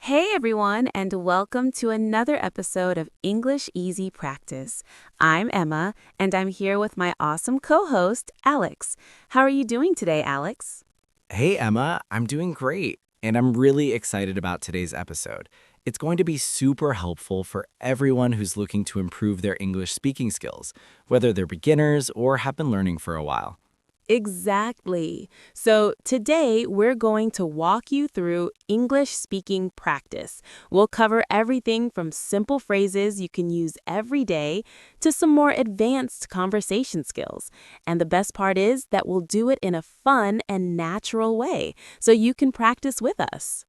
Hey everyone, and welcome to another episode of English Easy Practice. I'm Emma, and I'm here with my awesome co-host, Alex. How are you doing today, Alex? Hey, Emma, I'm doing great, and I'm really excited about today's episode. It's going to be super helpful for everyone who's looking to improve their English speaking skills, whether they're beginners or have been learning for a while. Exactly. So today we're going to walk you through English speaking practice. We'll cover everything from simple phrases you can use every day to some more advanced conversation skills. And the best part is that we'll do it in a fun and natural way so you can practice with us.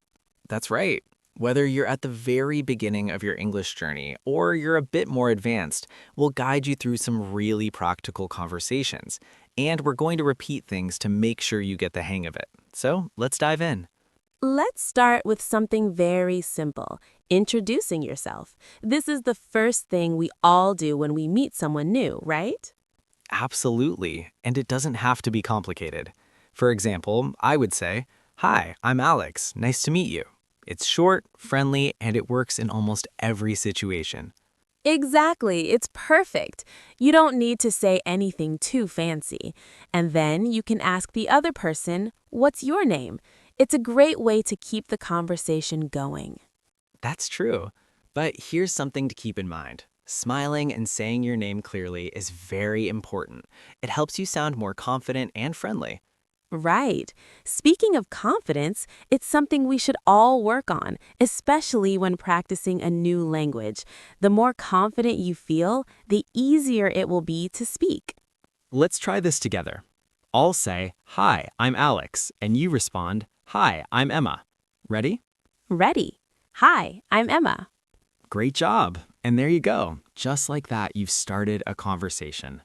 That's right. Whether you're at the very beginning of your English journey or you're a bit more advanced, we'll guide you through some really practical conversations. And we're going to repeat things to make sure you get the hang of it. So let's dive in. Let's start with something very simple, introducing yourself. This is the first thing we all do when we meet someone new, right? Absolutely, and it doesn't have to be complicated. For example, I would say, "Hi, I'm Alex. Nice to meet you." It's short, friendly, and it works in almost every situation. Exactly, it's perfect. You don't need to say anything too fancy. And then you can ask the other person, "What's your name?" It's a great way to keep the conversation going. That's true. But here's something to keep in mind. Smiling and saying your name clearly is very important. It helps you sound more confident and friendly. Right. Speaking of confidence, it's something we should all work on, especially when practicing a new language. The more confident you feel, the easier it will be to speak. Let's try this together. I'll say, "Hi, I'm Alex," and you respond, "Hi, I'm Emma." Ready? Ready. Hi, I'm Emma. Great job. And there you go. Just like that, you've started a conversation.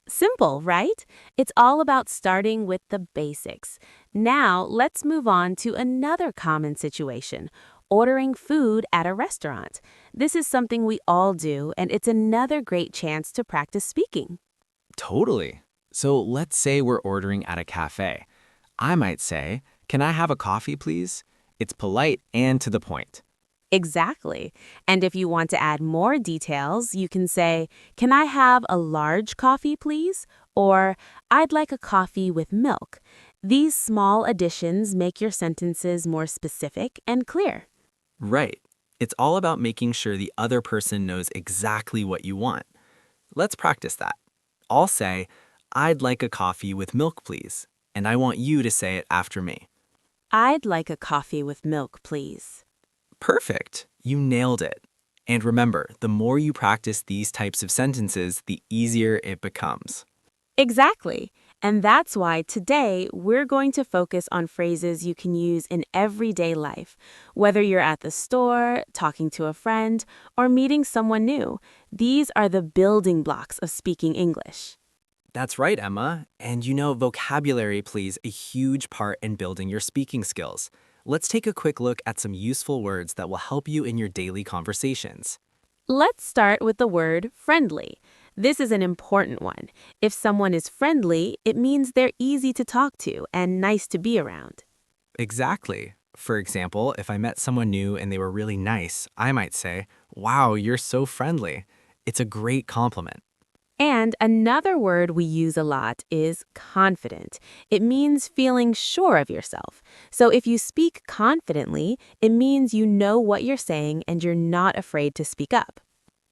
Simple, right? It's all about starting with the basics. Now, let's move on to another common situation, ordering food at a restaurant. This is something we all do, and it's another great chance to practice speaking. Totally. So let's say we're ordering at a cafe. I might say, "Can I have a coffee, please?" It's polite and to the point. Exactly. And if you want to add more details, you can say, "Can I have a large coffee, please?" Or, "I'd like a coffee with milk." These small additions make your sentences more specific and clear. Right. It's all about making sure the other person knows exactly what you want. Let's practice that. I'll say, "I'd like a coffee with milk, please." And I want you to say it after me. "I'd like a coffee with milk, please." Perfect. You nailed it. And remember, the more you practice these types of sentences, the easier it becomes. Exactly. And that's why today we're going to focus on phrases you can use in everyday life. Whether you're at the store, talking to a friend, or meeting someone new, these are the building blocks of speaking English. That's right, Emma. And vocabulary plays a huge part in building your speaking skills. Let's take a quick look at some useful words that will help you in your daily conversations. Let's start with the word friendly. This is an important one. If someone is friendly, it means they're easy to talk to and nice to be around. Exactly. For example, if I met someone new and they were really nice, I might say, "Wow, you're so friendly." It's a great compliment. And another word we use a lot is confident. It means feeling sure of yourself. So if you speak confidently, it means you know what you're saying and you're not afraid to speak up.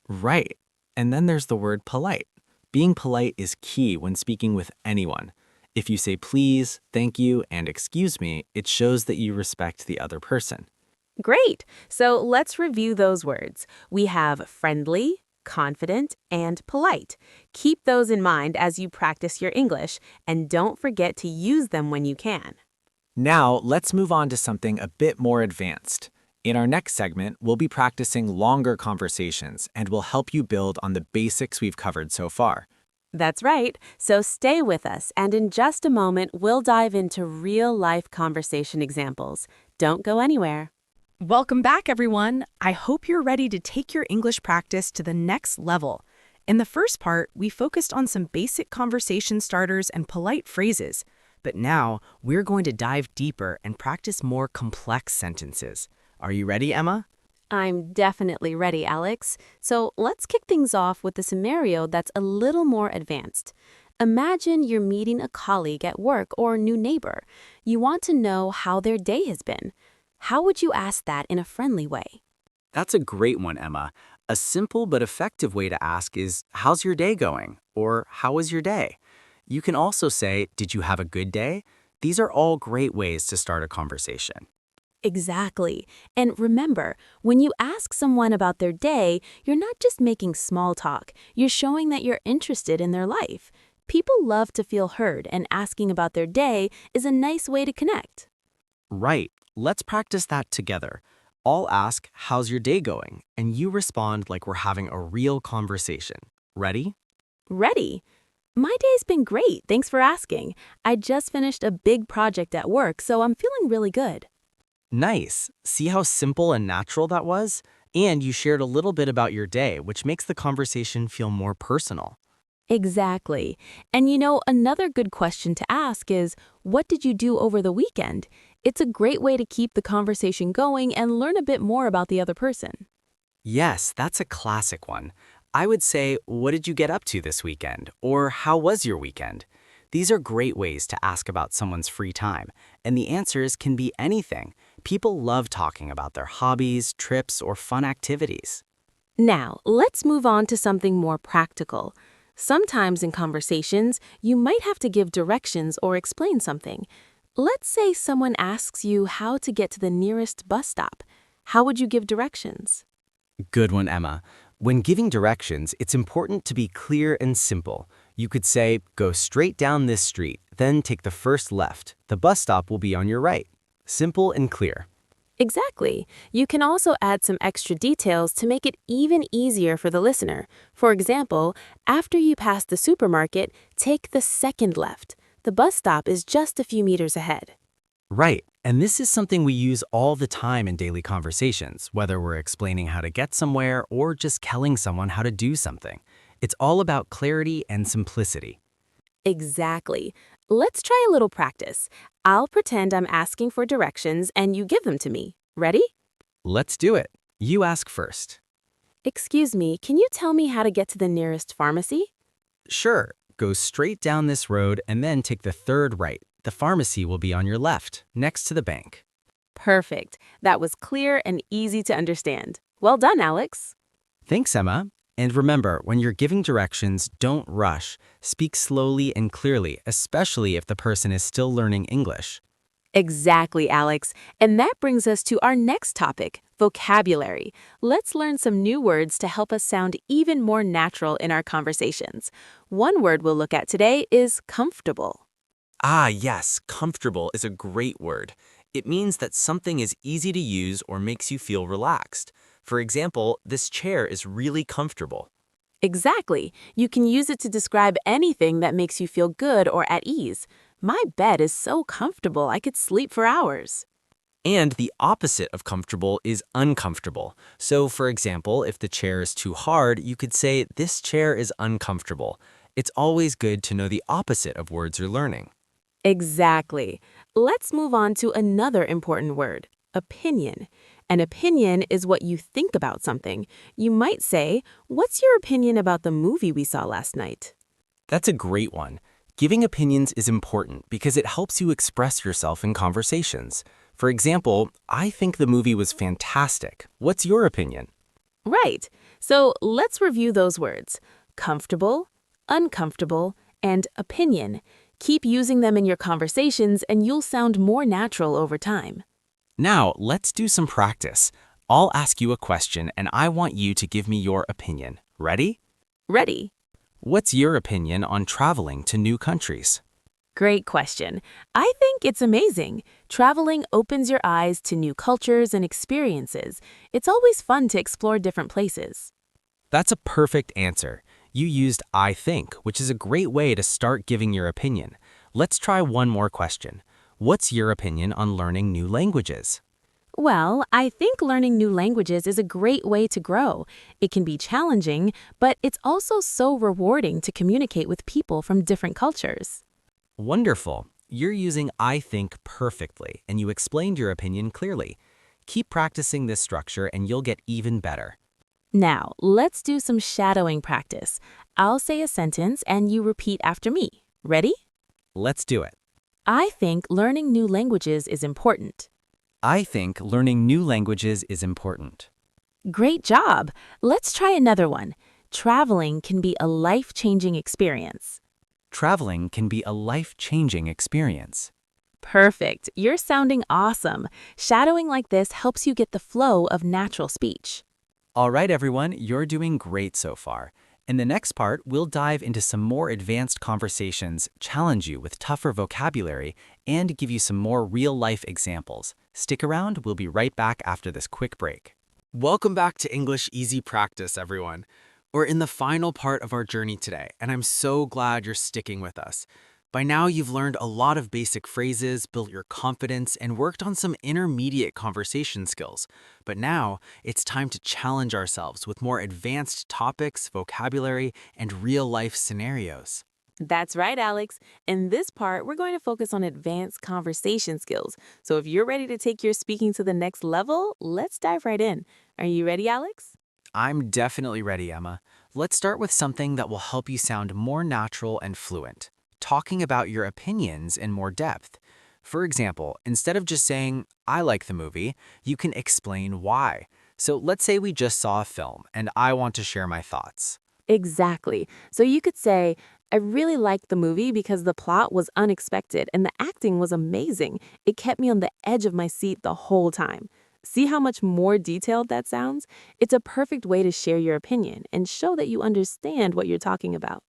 Right. And then there's the word polite. Being polite is key when speaking with anyone. If you say please, thank you, and excuse me, it shows that you respect the other person. Great. So let's review those words. We have friendly, confident, and polite. Keep those in mind as you practice your English, and don't forget to use them when you can. Now, let's move on to something a bit more advanced. In our next segment, we'll be practicing longer conversations and will help you build on the basics we've covered so far. That's right. So stay with us, and in just a moment, we'll dive into real-life conversation examples. Don't go anywhere. Welcome back, everyone. I hope you're ready to take your English practice to the next level. In the first part, we focused on some basic conversation starters and polite phrases. But now, we're going to dive deeper and practice more complex sentences. Are you ready, Emma? I'm definitely ready, Alex. So let's kick things off with a scenario that's a little more advanced. Imagine you're meeting a colleague at work or new neighbor. You want to know how their day has been. How would you ask that in a friendly way? That's a great one, Emma. A simple but effective way to ask is, "How's your day going?" or "How was your day?" You can also say, "Did you have a good day?" These are all great ways to start a conversation. Exactly. And remember, when you ask someone about their day, you're not just making small talk, you're showing that you're interested in their life. People love to feel heard, and asking about their day is a nice way to connect. Right. Let's practice that together. I'll ask, "How's your day going?" And you respond like we're having a real conversation. Ready? Ready? My day's been great, thanks for asking. I just finished a big project at work, so I'm feeling really good. Nice. See how simple and natural that was? And you shared a little bit about your day, which makes the conversation feel more personal. Exactly. And another good question to ask is, what did you do over the weekend? It's a great way to keep the conversation going and learn a bit more about the other person. Yes, that's a classic one. I would say, "What did you get up to this weekend?" or "How was your weekend?" These are great ways to ask about someone's free time, and the answers can be anything. People love talking about their hobbies, trips, or fun activities. Now, let's move on to something more practical. Sometimes in conversations, you might have to give directions or explain something. Let's say someone asks you how to get to the nearest bus stop. How would you give directions? Good one, Emma. When giving directions, it's important to be clear and simple. You could say, "Go straight down this street, then take the first left. The bus stop will be on your right." Simple and clear. Exactly. You can also add some extra details to make it even easier for the listener. For example, after you pass the supermarket, take the second left. The bus stop is just a few meters ahead. Right, and this is something we use all the time in daily conversations, whether we're explaining how to get somewhere or just telling someone how to do something. It's all about clarity and simplicity. Exactly. Let's try a little practice. I'll pretend I'm asking for directions and you give them to me. Ready? Let's do it. You ask first. Excuse me, can you tell me how to get to the nearest pharmacy? Sure, go straight down this road and then take the third right. The pharmacy will be on your left, next to the bank. Perfect. That was clear and easy to understand. Well done, Alex. Thanks, Emma. And remember, when you're giving directions, don't rush. Speak slowly and clearly, especially if the person is still learning English. Exactly, Alex. And that brings us to our next topic, vocabulary. Let's learn some new words to help us sound even more natural in our conversations. One word we'll look at today is comfortable. Ah, yes, comfortable is a great word. It means that something is easy to use or makes you feel relaxed. For example, this chair is really comfortable. Exactly. You can use it to describe anything that makes you feel good or at ease. My bed is so comfortable I could sleep for hours. And the opposite of comfortable is uncomfortable. So, for example, if the chair is too hard, you could say, "This chair is uncomfortable." It's always good to know the opposite of words you're learning. Exactly. Let's move on to another important word, opinion. An opinion is what you think about something. You might say, "What's your opinion about the movie we saw last night?" That's a great one. Giving opinions is important because it helps you express yourself in conversations. For example, "I think the movie was fantastic. What's your opinion?" Right. So let's review those words: comfortable, uncomfortable, and opinion. Keep using them in your conversations and you'll sound more natural over time. Now, let's do some practice. I'll ask you a question and I want you to give me your opinion. Ready? Ready? What's your opinion on traveling to new countries? Great question. I think it's amazing. Traveling opens your eyes to new cultures and experiences. It's always fun to explore different places. That's a perfect answer. You used "I think," which is a great way to start giving your opinion. Let's try one more question. What's your opinion on learning new languages? Well, I think learning new languages is a great way to grow. It can be challenging, but it's also so rewarding to communicate with people from different cultures. Wonderful. You're using "I think" perfectly, and you explained your opinion clearly. Keep practicing this structure and you'll get even better. Now, let's do some shadowing practice. I'll say a sentence and you repeat after me. Ready? Let's do it. I think learning new languages is important. I think learning new languages is important. Great job! Let's try another one. Traveling can be a life-changing experience. Traveling can be a life-changing experience. Perfect. You're sounding awesome. Shadowing like this helps you get the flow of natural speech. All right, everyone, you're doing great so far. In the next part, we'll dive into some more advanced conversations, challenge you with tougher vocabulary, and give you some more real-life examples. Stick around, we'll be right back after this quick break. Welcome back to English Easy Practice, everyone. We're in the final part of our journey today, and I'm so glad you're sticking with us. By now, you've learned a lot of basic phrases, built your confidence, and worked on some intermediate conversation skills. But now, it's time to challenge ourselves with more advanced topics, vocabulary, and real-life scenarios. That's right, Alex. In this part, we're going to focus on advanced conversation skills. So if you're ready to take your speaking to the next level, let's dive right in. Are you ready, Alex? I'm definitely ready, Emma. Let's start with something that will help you sound more natural and fluent. Talking about your opinions in more depth. For example, instead of just saying, I like the movie, you can explain why. So let's say we just saw a film and I want to share my thoughts. Exactly. So you could say, I really liked the movie because the plot was unexpected and the acting was amazing. It kept me on the edge of my seat the whole time. See how much more detailed that sounds? It's a perfect way to share your opinion and show that you understand what you're talking about.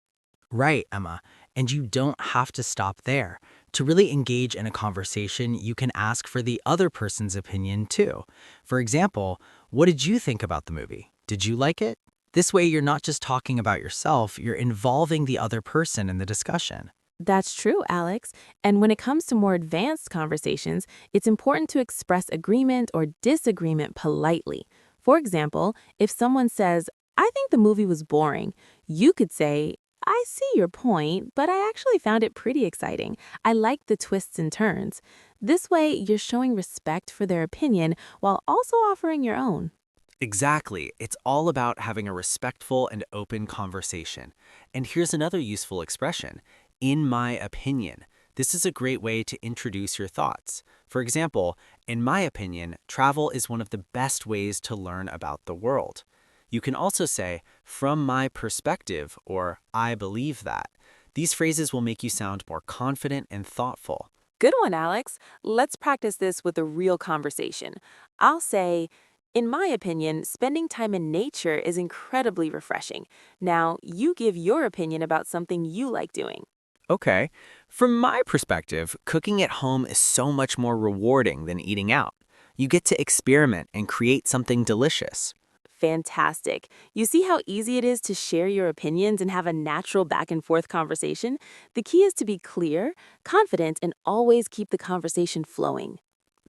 Right, Emma. And you don't have to stop there. To really engage in a conversation, you can ask for the other person's opinion too. For example, what did you think about the movie? Did you like it? This way, you're not just talking about yourself, you're involving the other person in the discussion. That's true, Alex. And when it comes to more advanced conversations, it's important to express agreement or disagreement politely. For example, if someone says, I think the movie was boring, you could say, I see your point, but I actually found it pretty exciting. I like the twists and turns. This way, you're showing respect for their opinion while also offering your own. Exactly. It's all about having a respectful and open conversation. And here's another useful expression, in my opinion. This is a great way to introduce your thoughts. For example, in my opinion, travel is one of the best ways to learn about the world. You can also say, from my perspective, or I believe that. These phrases will make you sound more confident and thoughtful. Good one, Alex. Let's practice this with a real conversation. I'll say, in my opinion, spending time in nature is incredibly refreshing. Now, you give your opinion about something you like doing. Okay. From my perspective, cooking at home is so much more rewarding than eating out. You get to experiment and create something delicious. Fantastic. You see how easy it is to share your opinions and have a natural back and forth conversation? The key is to be clear, confident, and always keep the conversation flowing.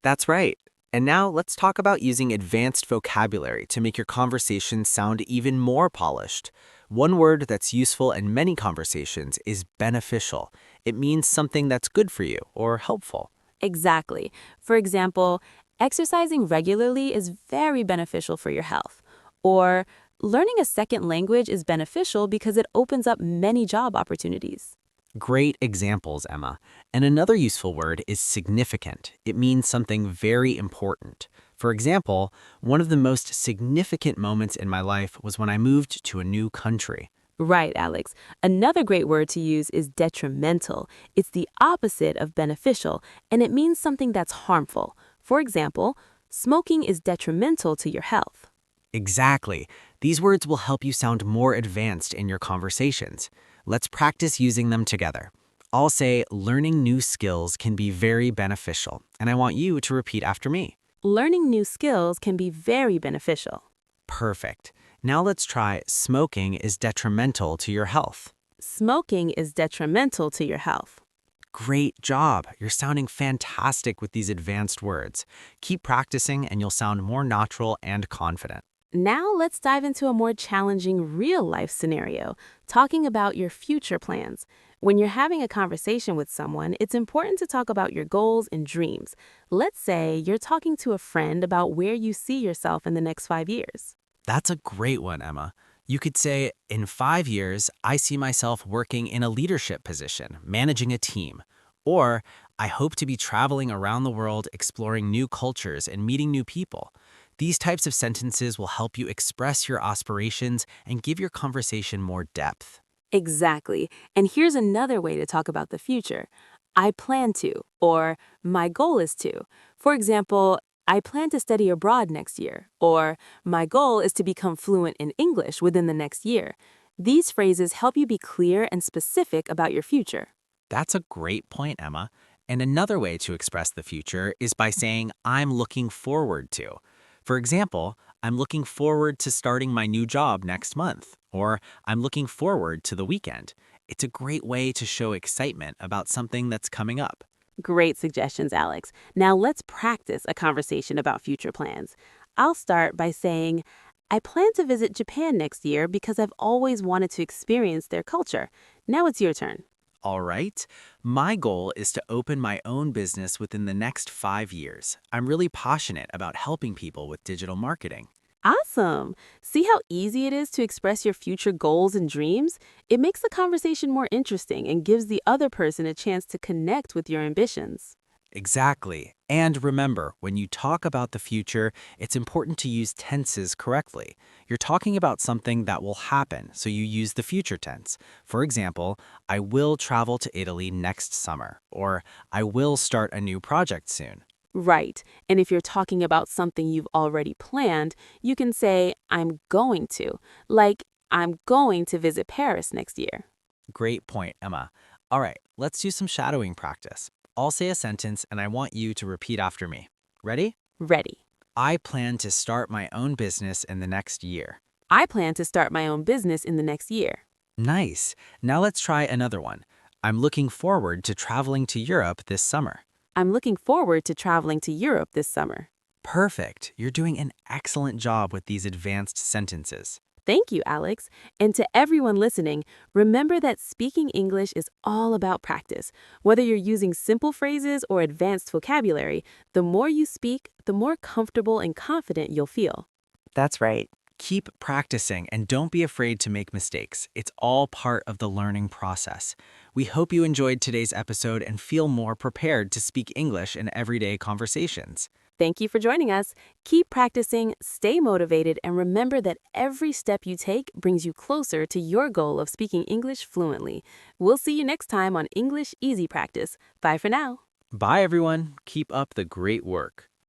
That's right. And now let's talk about using advanced vocabulary to make your conversation sound even more polished. One word that's useful in many conversations is beneficial. It means something that's good for you or helpful. Exactly. For example, exercising regularly is very beneficial for your health. Or learning a second language is beneficial because it opens up many job opportunities. Great examples, Emma. And another useful word is significant. It means something very important. For example, one of the most significant moments in my life was when I moved to a new country. Right, Alex. Another great word to use is detrimental. It's the opposite of beneficial, and it means something that's harmful. For example, smoking is detrimental to your health. Exactly. These words will help you sound more advanced in your conversations. Let's practice using them together. I'll say, learning new skills can be very beneficial, and I want you to repeat after me. Learning new skills can be very beneficial. Perfect. Now let's try, smoking is detrimental to your health. Smoking is detrimental to your health. Great job. You're sounding fantastic with these advanced words. Keep practicing and you'll sound more natural and confident. Now let's dive into a more challenging real-life scenario, talking about your future plans. When you're having a conversation with someone, it's important to talk about your goals and dreams. Let's say you're talking to a friend about where you see yourself in the next 5 years. That's a great one, Emma. You could say, in 5 years, I see myself working in a leadership position, managing a team. Or, I hope to be traveling around the world, exploring new cultures and meeting new people. These types of sentences will help you express your aspirations and give your conversation more depth. Exactly. And here's another way to talk about the future. I plan to, or my goal is to. For example, I plan to study abroad next year, or my goal is to become fluent in English within the next year. These phrases help you be clear and specific about your future. That's a great point, Emma. And another way to express the future is by saying, I'm looking forward to. For example, I'm looking forward to starting my new job next month, or I'm looking forward to the weekend. It's a great way to show excitement about something that's coming up. Great suggestions, Alex. Now let's practice a conversation about future plans. I'll start by saying, I plan to visit Japan next year because I've always wanted to experience their culture. Now it's your turn. All right. My goal is to open my own business within the next 5 years. I'm really passionate about helping people with digital marketing. Awesome. See how easy it is to express your future goals and dreams? It makes the conversation more interesting and gives the other person a chance to connect with your ambitions. Exactly. And remember, when you talk about the future, it's important to use tenses correctly. You're talking about something that will happen, so you use the future tense. For example, I will travel to Italy next summer, or I will start a new project soon. Right. And if you're talking about something you've already planned, you can say, I'm going to. Like, I'm going to visit Paris next year. Great point, Emma. All right, let's do some shadowing practice. I'll say a sentence and I want you to repeat after me. Ready? Ready. I plan to start my own business in the next year. I plan to start my own business in the next year. Nice. Now let's try another one. I'm looking forward to traveling to Europe this summer. I'm looking forward to traveling to Europe this summer. Perfect. You're doing an excellent job with these advanced sentences. Thank you, Alex. And to everyone listening, remember that speaking English is all about practice. Whether you're using simple phrases or advanced vocabulary, the more you speak, the more comfortable and confident you'll feel. That's right. Keep practicing and don't be afraid to make mistakes. It's all part of the learning process. We hope you enjoyed today's episode and feel more prepared to speak English in everyday conversations. Thank you for joining us. Keep practicing, stay motivated, and remember that every step you take brings you closer to your goal of speaking English fluently. We'll see you next time on English Easy Practice. Bye for now. Bye, everyone. Keep up the great work.